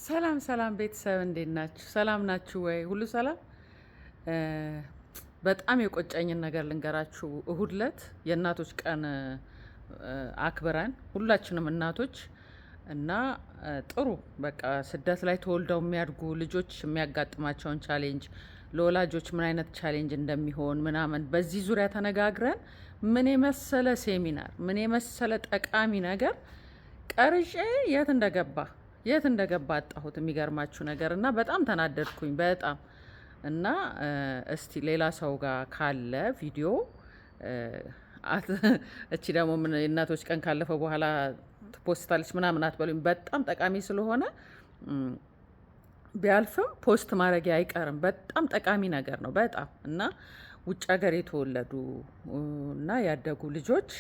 ሰላም ሰላም ቤተሰብ እንዴት ናችሁ? ሰላም ናችሁ ወይ? ሁሉ ሰላም። በጣም የቆጨኝን ነገር ልንገራችሁ። እሁድ ዕለት የእናቶች ቀን አክብረን ሁላችንም እናቶች እና ጥሩ በቃ ስደት ላይ ተወልደው የሚያድጉ ልጆች የሚያጋጥማቸውን ቻሌንጅ ለወላጆች ምን አይነት ቻሌንጅ እንደሚሆን ምናምን በዚህ ዙሪያ ተነጋግረን ምን የመሰለ ሴሚናር ምን የመሰለ ጠቃሚ ነገር ቀርጬ የት እንደገባ አጣሁት። የሚገርማችሁ ነገር እና በጣም ተናደድኩኝ በጣም እና እስቲ ሌላ ሰው ጋር ካለ ቪዲዮ እቺ ደግሞ ምን የእናቶች ቀን ካለፈ በኋላ ትፖስታለች ምናምን አትበሉኝ። በጣም ጠቃሚ ስለሆነ ቢያልፍም ፖስት ማድረግ አይቀርም። በጣም ጠቃሚ ነገር ነው በጣም እና ውጭ ሀገር የተወለዱ እና ያደጉ ልጆች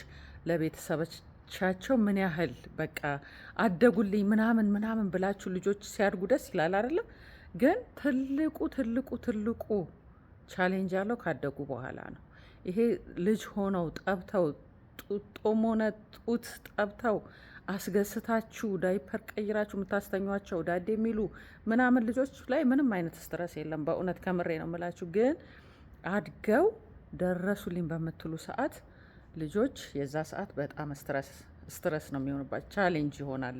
ለቤተሰቦቻቸው ምን ያህል በቃ አደጉልኝ ምናምን ምናምን ብላችሁ ልጆች ሲያድጉ ደስ ይላል አይደለም? ግን ትልቁ ቻሌንጅ ያለው ካደጉ በኋላ ነው። ይሄ ልጅ ሆነው ጠብተው ጡጦም ሆነ ጡት ጠብተው አስገስታችሁ ዳይፐር ቀይራችሁ የምታስተኟቸው ዳዴ የሚሉ ምናምን ልጆች ላይ ምንም አይነት ስትረስ የለም። በእውነት ከምሬ ነው የምላችሁ። ግን አድገው ደረሱልኝ በምትሉ ሰዓት ልጆች የዛ ሰዓት በጣም ስትረስ ነው የሚሆንባቸው። ቻሌንጅ ይሆናል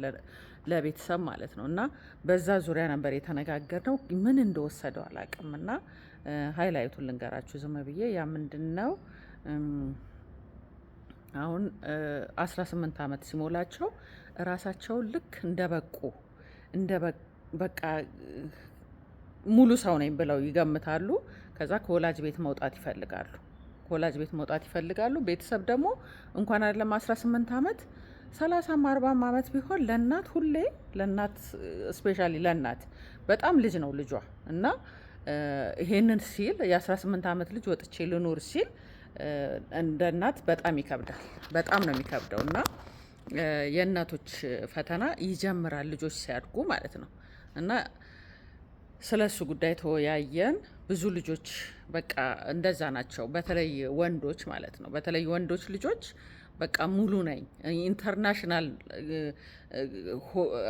ለቤተሰብ ማለት ነው። እና በዛ ዙሪያ ነበር የተነጋገርነው። ምን እንደወሰደው አላውቅም። እና ሀይላይቱን ልንገራችሁ ዝም ብዬ። ያ ምንድን ነው አሁን 18 ዓመት ሲሞላቸው እራሳቸውን ልክ በቃ ሙሉ ሰው ነኝ ብለው ይገምታሉ። ከዛ ከወላጅ ቤት መውጣት ይፈልጋሉ። ቤተሰብ ደግሞ እንኳን አይደለም 18 ዓመት 30 40 ዓመት ቢሆን ለእናት ሁሌ ለእናት ስፔሻሊ ለእናት በጣም ልጅ ነው ልጇ። እና ይሄንን ሲል የ18 ዓመት ልጅ ወጥቼ ልኑር ሲል እንደ እናት በጣም ይከብዳል። በጣም ነው የሚከብደው። እና የእናቶች ፈተና ይጀምራል ልጆች ሲያድጉ ማለት ነው። እና ስለ እሱ ጉዳይ ተወያየን። ብዙ ልጆች በቃ እንደዛ ናቸው። በተለይ ወንዶች ማለት ነው። በተለይ ወንዶች ልጆች በቃ ሙሉ ነኝ ኢንተርናሽናል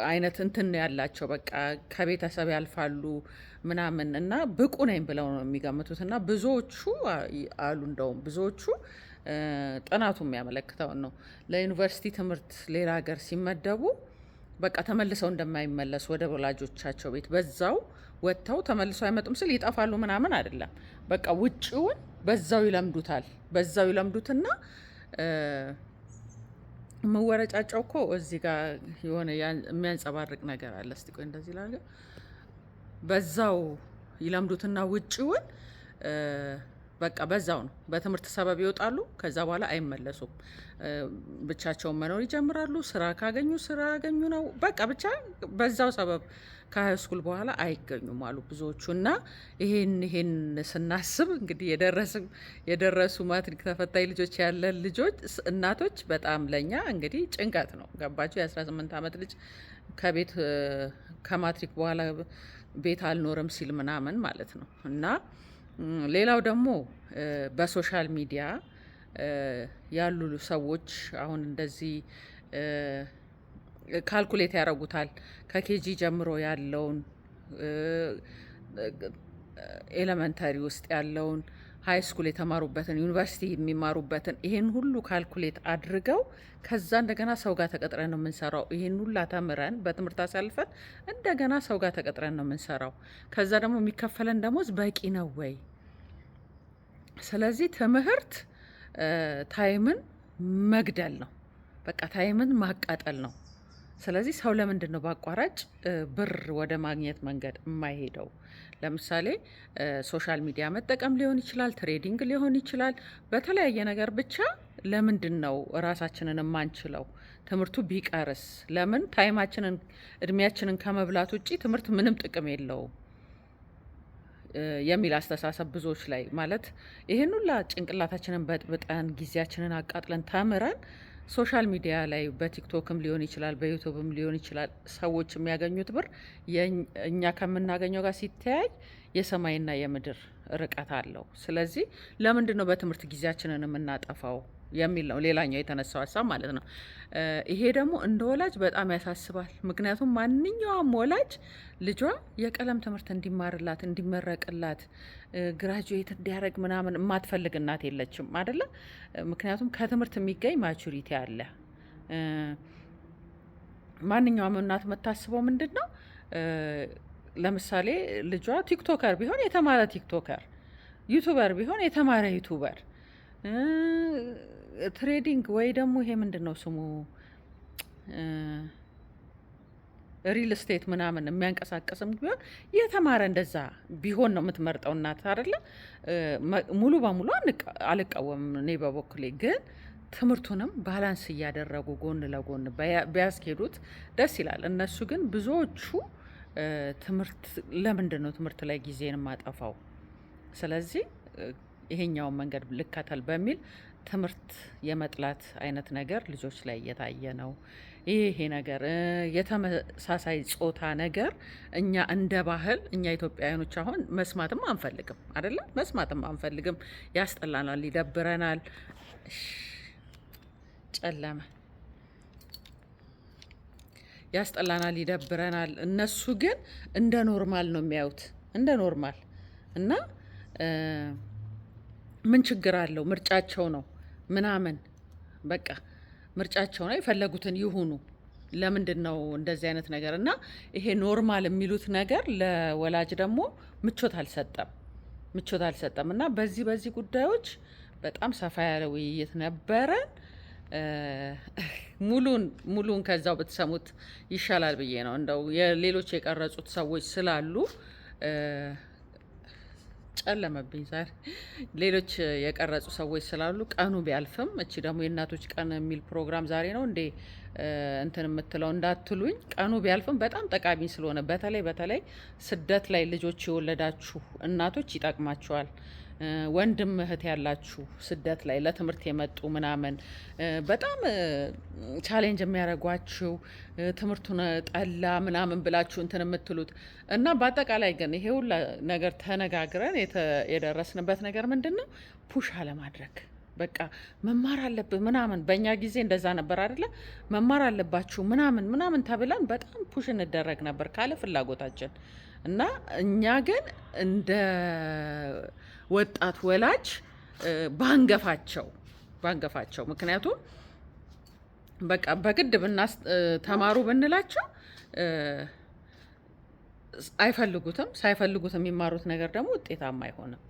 አይነት እንትን ያላቸው በቃ ከቤተሰብ ያልፋሉ ምናምን እና ብቁ ነኝ ብለው ነው የሚገምቱት። እና ብዙዎቹ አሉ እንደውም ብዙዎቹ ጥናቱ የሚያመለክተውን ነው ለዩኒቨርሲቲ ትምህርት ሌላ ሀገር ሲመደቡ በቃ ተመልሰው እንደማይመለሱ ወደ ወላጆቻቸው ቤት በዛው ወጥተው ተመልሰው አይመጡም ስል ይጠፋሉ ምናምን አይደለም። በቃ ውጪውን በዛው ይለምዱትና መወረጫጫው እኮ እዚህ ጋር የሆነ የሚያንጸባርቅ ነገር አለ። እስቲ ቆይ እንደዚህ ላለ በዛው ይለምዱትና ውጪውን በቃ በዛው ነው በትምህርት ሰበብ ይወጣሉ። ከዛ በኋላ አይመለሱም። ብቻቸውን መኖር ይጀምራሉ። ስራ ካገኙ ነው በቃ ብቻ በዛው ሰበብ ከሀይ ስኩል በኋላ አይገኙም አሉ ብዙዎቹ። እና ይሄን ስናስብ እንግዲህ የደረሱ ማትሪክ ተፈታኝ ልጆች ያለን ልጆች እናቶች በጣም ለኛ እንግዲህ ጭንቀት ነው። ገባችሁ? የ18 ዓመት ልጅ ከቤት ከማትሪክ በኋላ ቤት አልኖርም ሲል ምናምን ማለት ነው። እና ሌላው ደግሞ በሶሻል ሚዲያ ያሉ ሰዎች አሁን እንደዚህ ካልኩሌት ያደርጉታል። ከኬጂ ጀምሮ ያለውን ኤሌመንተሪ ውስጥ ያለውን ሀይ ስኩል የተማሩበትን ዩኒቨርሲቲ የሚማሩበትን ይሄን ሁሉ ካልኩሌት አድርገው ከዛ እንደገና ሰው ጋር ተቀጥረን ነው የምንሰራው። ይሄን ሁላ ተምረን በትምህርት አሳልፈን እንደገና ሰው ጋር ተቀጥረን ነው የምንሰራው። ከዛ ደግሞ የሚከፈለን ደሞዝ በቂ ነው ወይ? ስለዚህ ትምህርት ታይምን መግደል ነው። በቃ ታይምን ማቃጠል ነው። ስለዚህ ሰው ለምንድን ነው በአቋራጭ ብር ወደ ማግኘት መንገድ የማይሄደው? ለምሳሌ ሶሻል ሚዲያ መጠቀም ሊሆን ይችላል፣ ትሬዲንግ ሊሆን ይችላል፣ በተለያየ ነገር ብቻ ለምንድን ነው እራሳችንን የማንችለው? ትምህርቱ ቢቀርስ ለምን ታይማችንን እድሜያችንን ከመብላት ውጪ ትምህርት ምንም ጥቅም የለውም የሚል አስተሳሰብ ብዙዎች ላይ ማለት ይሄን ሁላ ጭንቅላታችንን በጥብጠን ጊዜያችንን አቃጥለን ተምረን ሶሻል ሚዲያ ላይ በቲክቶክም ሊሆን ይችላል በዩቱብም ሊሆን ይችላል ሰዎች የሚያገኙት ብር እኛ ከምናገኘው ጋር ሲተያይ የሰማይና የምድር ርቀት አለው። ስለዚህ ለምንድን ነው በትምህርት ጊዜያችንን የምናጠፋው? የሚል ነው ሌላኛው የተነሳው ሀሳብ ማለት ነው። ይሄ ደግሞ እንደ ወላጅ በጣም ያሳስባል። ምክንያቱም ማንኛውም ወላጅ ልጇ የቀለም ትምህርት እንዲማርላት እንዲመረቅላት ግራጁዌት እንዲያደርግ ምናምን የማትፈልግ እናት የለችም አይደለ? ምክንያቱም ከትምህርት የሚገኝ ማቹሪቲ አለ። ማንኛውም እናት የምታስበው ምንድን ነው? ለምሳሌ ልጇ ቲክቶከር ቢሆን የተማረ ቲክቶከር፣ ዩቱበር ቢሆን የተማረ ዩቱበር፣ ትሬዲንግ ወይ ደግሞ ይሄ ምንድን ነው ስሙ ሪል ስቴት ምናምን የሚያንቀሳቀስም ቢሆን የተማረ እንደዛ ቢሆን ነው የምትመርጠው እናት አይደለ? ሙሉ በሙሉ አልቃወምም እኔ በበኩሌ ግን ትምህርቱንም ባላንስ እያደረጉ ጎን ለጎን ቢያስኬዱት ደስ ይላል። እነሱ ግን ብዙዎቹ ትምህርት ለምንድን ነው ትምህርት ላይ ጊዜን ማጠፋው? ስለዚህ ይሄኛውን መንገድ ልከተል በሚል ትምህርት የመጥላት አይነት ነገር ልጆች ላይ እየታየ ነው። ይሄ ነገር የተመሳሳይ ጾታ ነገር እኛ እንደ ባህል እኛ ኢትዮጵያውያኖች አሁን መስማትም አንፈልግም አይደለም፣ መስማትም አንፈልግም። ያስጠላናል፣ ይደብረናል። ጨለመ፣ ያስጠላናል፣ ይደብረናል። እነሱ ግን እንደ ኖርማል ነው የሚያዩት፣ እንደ ኖርማል እና ምን ችግር አለው? ምርጫቸው ነው ምናምን በቃ ምርጫቸው ነው፣ የፈለጉትን ይሁኑ። ለምንድን ነው እንደዚህ አይነት ነገር እና ይሄ ኖርማል የሚሉት ነገር ለወላጅ ደግሞ ምቾት አልሰጠም እና በዚህ ጉዳዮች በጣም ሰፋ ያለ ውይይት ነበረን። ሙሉን ከዛው ብትሰሙት ይሻላል ብዬ ነው። እንደው የሌሎች የቀረጹት ሰዎች ስላሉ ጨለመብኝ ዛሬ። ሌሎች የቀረጹ ሰዎች ስላሉ ቀኑ ቢያልፍም እቺ ደግሞ የእናቶች ቀን የሚል ፕሮግራም ዛሬ ነው እንዴ እንትን የምትለው እንዳትሉኝ፣ ቀኑ ቢያልፍም በጣም ጠቃሚ ስለሆነ በተለይ ስደት ላይ ልጆች የወለዳችሁ እናቶች ይጠቅማችኋል። ወንድም እህት ያላችሁ ስደት ላይ ለትምህርት የመጡ ምናምን በጣም ቻሌንጅ የሚያደርጓችሁ ትምህርቱን ጠላ ምናምን ብላችሁ እንትን የምትሉት እና በአጠቃላይ ግን ይሄ ሁላ ነገር ተነጋግረን የደረስንበት ነገር ምንድን ነው? ፑሽ አለማድረግ። በቃ መማር አለብህ ምናምን፣ በእኛ ጊዜ እንደዛ ነበር አይደለ? መማር አለባችሁ ምናምን ተብለን በጣም ፑሽ እንደረግ ነበር ካለ ፍላጎታችን እና እኛ ግን እንደ ወጣት ወላጅ ባንገፋቸው ምክንያቱም በቃ በግድ ተማሩ ብንላቸው አይፈልጉትም። ሳይፈልጉት የሚማሩት ነገር ደግሞ ውጤታማ አይሆንም።